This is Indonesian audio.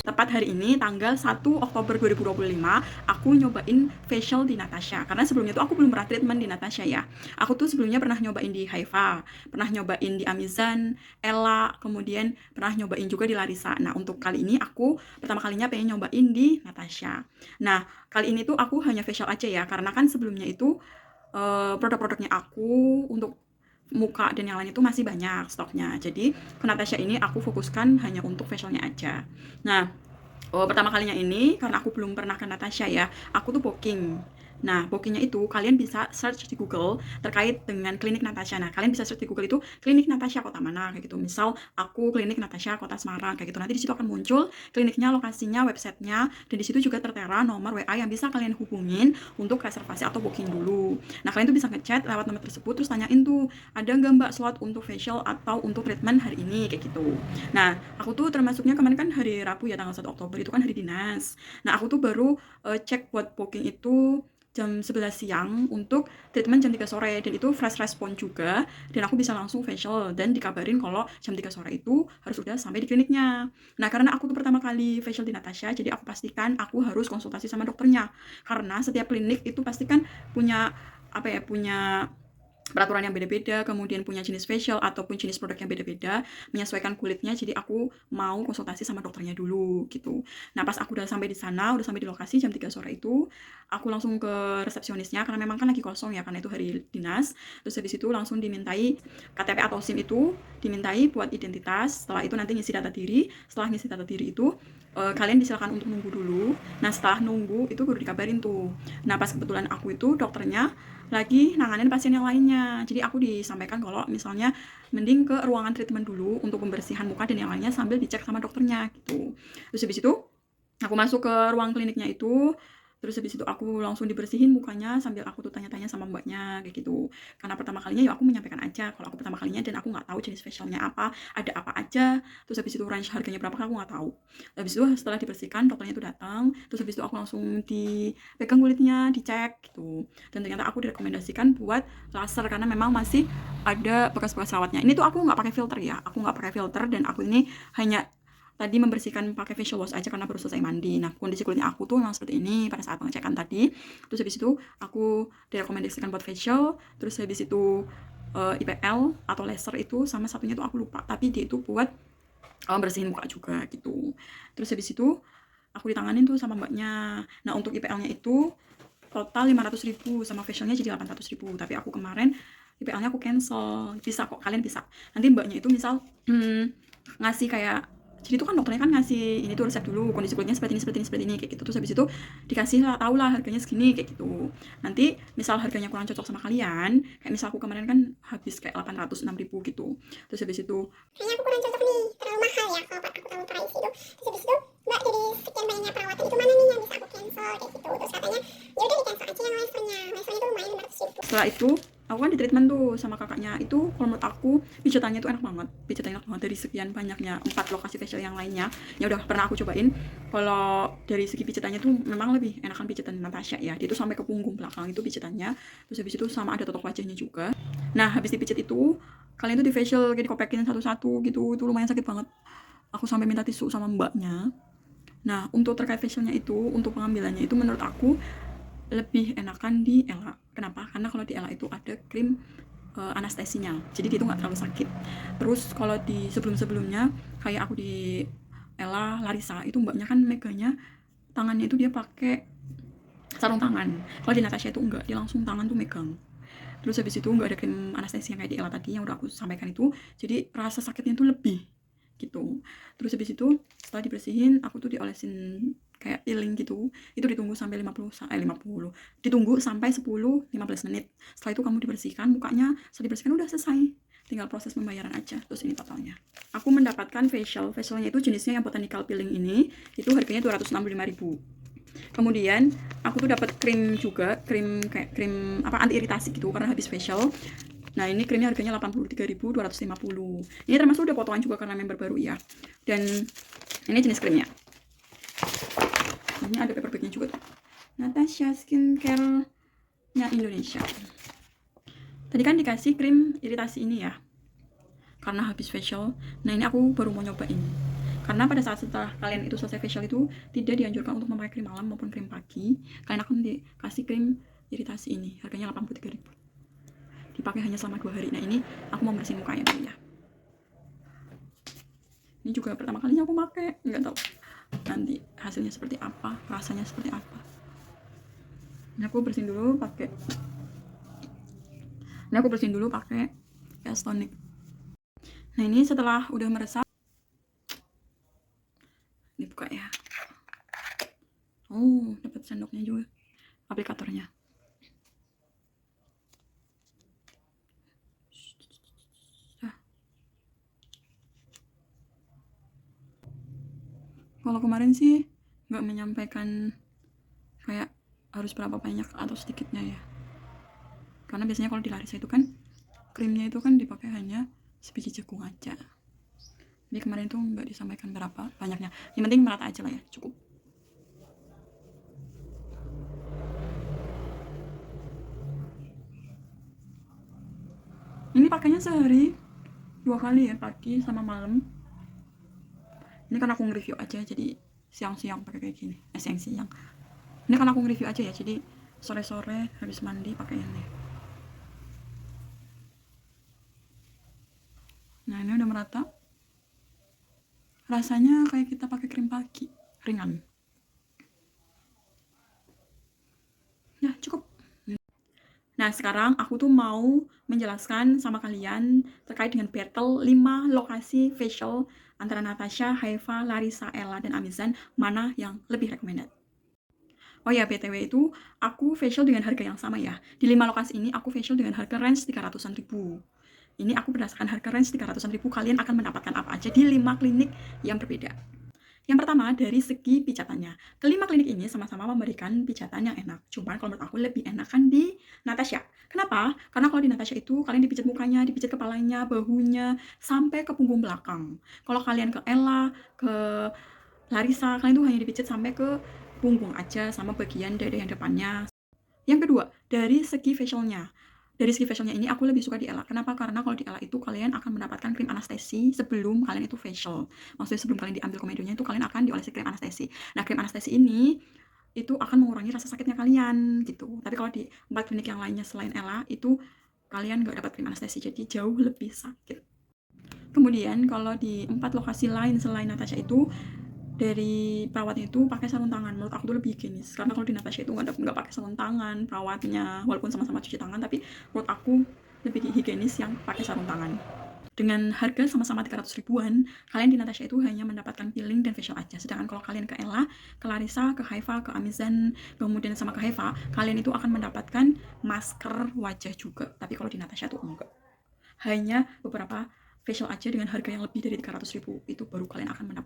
tepat hari ini tanggal 1 Oktober 2025 aku nyobain facial di Natasha. Karena sebelumnya tuh aku belum pernah treatment di Natasha ya. Aku tuh sebelumnya pernah nyobain di Haifa, pernah nyobain di Amazon, Ella, kemudian pernah nyobain juga di Larissa. Nah, untuk kali ini aku pertama kalinya pengen nyobain di Natasha. Nah, kali ini tuh aku hanya facial aja ya, karena kan sebelumnya itu produk-produknya aku untuk muka dan yang lain itu masih banyak stoknya. Jadi ke Natasha ini aku fokuskan hanya untuk facialnya aja. Nah, pertama kalinya ini karena aku belum pernah ke Natasha ya, aku tuh booking. Nah, bookingnya itu kalian bisa search di Google terkait dengan klinik Natasha. Nah, kalian bisa search di Google itu klinik Natasha kota mana kayak gitu. Misal aku klinik Natasha kota Semarang kayak gitu. Nanti di situ akan muncul kliniknya, lokasinya, websitenya, dan di situ juga tertera nomor WA yang bisa kalian hubungin untuk reservasi atau booking dulu. Nah, kalian tuh bisa ngechat lewat nomor tersebut terus tanyain tuh, ada nggak mbak slot untuk facial atau untuk treatment hari ini kayak gitu. Nah, aku tuh termasuknya kemarin kan hari Rabu ya tanggal 1 Oktober itu kan hari dinas. Nah, aku tuh baru cek buat booking itu jam 11 siang untuk treatment jam 3 sore dan itu fresh respon juga dan aku bisa langsung facial dan dikabarin kalau jam 3 sore itu harus udah sampai di kliniknya. Nah, karena aku tuh pertama kali facial di Natasha, jadi aku pastikan aku harus konsultasi sama dokternya. Karena setiap klinik itu pasti kan punya apa ya, punya peraturan yang beda-beda, kemudian punya jenis facial ataupun jenis produk yang beda-beda, menyesuaikan kulitnya. Jadi aku mau konsultasi sama dokternya dulu gitu. Nah, pas aku udah sampai di sana, udah sampai di lokasi jam 3 sore itu, aku langsung ke resepsionisnya karena memang kan lagi kosong ya karena itu hari dinas. Terus habis itu langsung dimintai KTP atau SIM itu, dimintai buat identitas. Setelah itu nanti ngisi data diri. Setelah ngisi data diri itu kalian disilakan untuk nunggu dulu. Nah, setelah nunggu itu baru dikabarin tuh. Nah, pas kebetulan aku itu dokternya lagi nanganin pasien yang lainnya. Jadi aku disampaikan kalau misalnya mending ke ruangan treatment dulu untuk pembersihan muka dan yang lainnya sambil dicek sama dokternya gitu. Terus habis itu aku masuk ke ruang kliniknya itu, terus habis itu aku langsung dibersihin mukanya sambil aku tuh tanya-tanya sama mbaknya kayak gitu. Karena pertama kalinya ya aku menyampaikan aja kalau aku pertama kalinya dan aku nggak tahu jenis facialnya apa, ada apa aja. Terus habis itu range harganya berapa kan aku nggak tahu. Habis itu setelah dibersihkan dokternya itu datang, terus habis itu aku langsung dipegang kulitnya, dicek gitu. Dan ternyata aku direkomendasikan buat laser karena memang masih ada bekas-bekas rawatnya. Ini tuh aku nggak pakai filter ya, aku nggak pakai filter dan aku ini hanya tadi membersihkan pakai facial wash aja karena baru selesai mandi. Nah, kondisi kulitnya aku tuh memang seperti ini pada saat pengecekan tadi. Terus habis itu aku direkomendasikan buat facial, terus habis itu IPL atau laser itu sama satunya tuh aku lupa, tapi dia itu buat bersihin muka juga gitu. Terus habis itu aku ditanganin tuh sama mbaknya. Nah, untuk IPL-nya itu total 500.000 sama facialnya jadi 800.000. Tapi aku kemarin IPL-nya aku cancel. Bisa kok, kalian bisa. Nanti mbaknya itu misal ngasih kayak, jadi itu kan dokternya kan ngasih ini tuh resep dulu kondisi kulitnya seperti ini seperti ini seperti ini kayak gitu. Terus habis itu dikasih lah, tau lah harganya segini kayak gitu. Nanti misal harganya kurang cocok sama kalian, kayak misal aku kemarin kan habis kayak 806.000 gitu. Terus habis itu kayaknya aku kurang cocok nih, terlalu mahal ya kalau aku tahu price itu. Terus habis itu mbak, jadi sekian banyaknya perawatan itu mana nih yang bisa aku cancel kayak gitu. Terus katanya ya udah di cancel aja yang lasernya tuh lumayan 500.000. setelah itu aku kan di treatment tuh sama kakaknya. Itu kalau menurut aku pijatannya tuh enak banget, pijatannya enak banget dari sekian banyaknya 4 lokasi facial yang lainnya ya udah pernah aku cobain. Kalau dari segi pijatannya tuh memang lebih enakan pijatan Natasha ya, dia tuh sampai ke punggung belakang itu pijatannya. Terus habis itu sama ada totok wajahnya juga. Nah, habis dipijat itu kalian tuh di facial kayak dikopekin satu-satu gitu, itu lumayan sakit banget. Aku sampai minta tisu sama mbaknya. Nah, untuk terkait facialnya itu, untuk pengambilannya itu menurut aku lebih enakan di Ella. Kenapa? Karena kalau di Ella itu ada krim anestesinya, jadi dia itu nggak terlalu sakit. Terus kalau di sebelum-sebelumnya kayak aku di Ella, Larissa itu mbaknya kan meganya tangannya itu dia pakai sarung tangan. Kalau di Natasha itu enggak, dia langsung tangan tuh megang. Terus habis itu nggak ada krim anestesi yang kayak di Ella tadi yang udah aku sampaikan itu, jadi rasa sakitnya itu lebih gitu. Terus habis itu setelah dibersihin aku tuh diolesin kayak peeling gitu. Itu ditunggu sampai 50 ditunggu sampai 10-15 menit. Setelah itu kamu dibersihkan mukanya, setelah dibersihkan udah selesai, tinggal proses pembayaran aja. Terus ini totalnya aku mendapatkan facialnya itu jenisnya yang botanical peeling ini, itu harganya 265.000. Kemudian aku tuh dapat krim juga, krim kayak krim apa anti iritasi gitu karena habis facial. Nah, ini krimnya harganya 83.250. Ini termasuk udah potongan juga karena member baru ya. Dan ini jenis krimnya. Ini ada paper bagnya juga tuh. Natasha Skincare-nya Indonesia. Tadi kan dikasih krim iritasi ini ya, karena habis facial. Nah, ini aku baru mau nyobain Karena pada saat setelah kalian itu selesai facial itu tidak dianjurkan untuk memakai krim malam maupun krim pagi. Kalian akan dikasih krim iritasi ini, harganya 83.000. Dipakai hanya selama 2 hari. Nah ini aku mau bersihin mukanya dulu ya. Ini juga pertama kalinya aku pakai, nggak tahu nanti hasilnya seperti apa, rasanya seperti apa. Ini aku bersihin dulu pakai Face Tonic. Nah ini setelah udah meresap, dibuka ya. Oh, dapat sendoknya juga, aplikatornya. Kalau kemarin sih nggak menyampaikan kayak harus berapa banyak atau sedikitnya ya, karena biasanya kalau di Larissa itu kan krimnya itu kan dipakai hanya sebiji jagung aja. Jadi kemarin itu nggak disampaikan berapa banyaknya, yang penting merata aja lah ya, cukup. Ini pakainya sehari 2 kali ya, pagi sama malam. Ini kan aku nge-review aja, jadi siang-siang pakai kayak gini. Siang-siang. Ini kan aku nge-review aja ya, jadi sore-sore habis mandi pakai ini. Nah ini udah merata. Rasanya kayak kita pakai krim pagi, ringan. Ya cukup. Nah sekarang aku tuh mau menjelaskan sama kalian terkait dengan battle 5 lokasi facial antara Natasha, Haifa, Larissa, Ella, dan Amizan, mana yang lebih recommended. Oh ya, BTW itu aku facial dengan harga yang sama ya. Di 5 lokasi ini aku facial dengan harga range 300-an ribu. Ini aku berdasarkan harga range 300-an ribu, kalian akan mendapatkan apa aja di 5 klinik yang berbeda. Yang pertama dari segi pijatannya. Kelima klinik ini sama-sama memberikan pijatan yang enak. Cuman kalau menurut aku lebih enak kan di Natasha. Kenapa? Karena kalau di Natasha itu kalian dipijat mukanya, dipijat kepalanya, bahunya, sampai ke punggung belakang. Kalau kalian ke Ella, ke Larissa, kalian tuh hanya dipijat sampai ke punggung aja sama bagian dada yang depannya. Yang kedua, dari segi facialnya. Dari segi facialnya ini aku lebih suka di Ella. Kenapa? Karena kalau di Ella itu kalian akan mendapatkan krim anestesi sebelum kalian itu facial. Maksudnya sebelum kalian diambil komedonya itu kalian akan diolesi krim anestesi. Nah, krim anestesi ini itu akan mengurangi rasa sakitnya kalian gitu. Tapi kalau di 4 klinik yang lainnya selain Ella itu kalian nggak dapat krim anestesi, jadi jauh lebih sakit. Kemudian kalau di 4 lokasi lain selain Natasha itu dari perawatnya itu pakai sarung tangan. Menurut aku tuh lebih higienis, karena kalau di Natasha itu nggak pakai sarung tangan perawatnya, walaupun sama-sama cuci tangan, tapi menurut aku lebih higienis yang pakai sarung tangan. Dengan harga sama-sama 300 ribuan, kalian di Natasha itu hanya mendapatkan peeling dan facial aja. Sedangkan kalau kalian ke Ella, ke Larissa, ke Haifa, ke Amizan, kemudian sama ke Haifa, kalian itu akan mendapatkan masker wajah juga. Tapi kalau di Natasha tuh enggak. Hanya beberapa facial aja dengan harga yang lebih dari 300 ribu, itu baru kalian akan mendapatkan